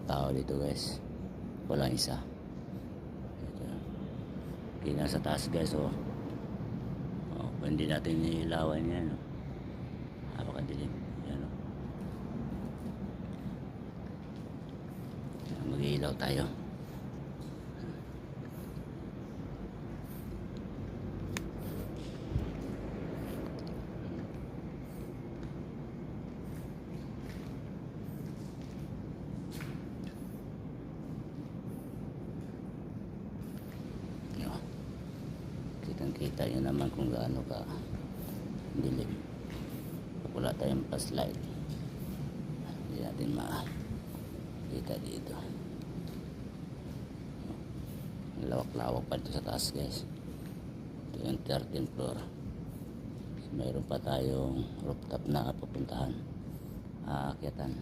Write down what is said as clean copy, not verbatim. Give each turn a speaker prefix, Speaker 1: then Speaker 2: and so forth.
Speaker 1: tao dito guys, walang isa. Ito sa taas guys, oh. Hindi natin nilawan yan, oh. Napakadilim yan, oh. Mag-iilaw tayo. Kita nyo naman kung gaano ka dilim. Wala tayong pa-slide, hindi natin makita dito. Lawak-lawak pa dito sa taas guys. Ito yung 13th floor. Mayroon pa tayong rooftop na pupuntahan, aakyatan.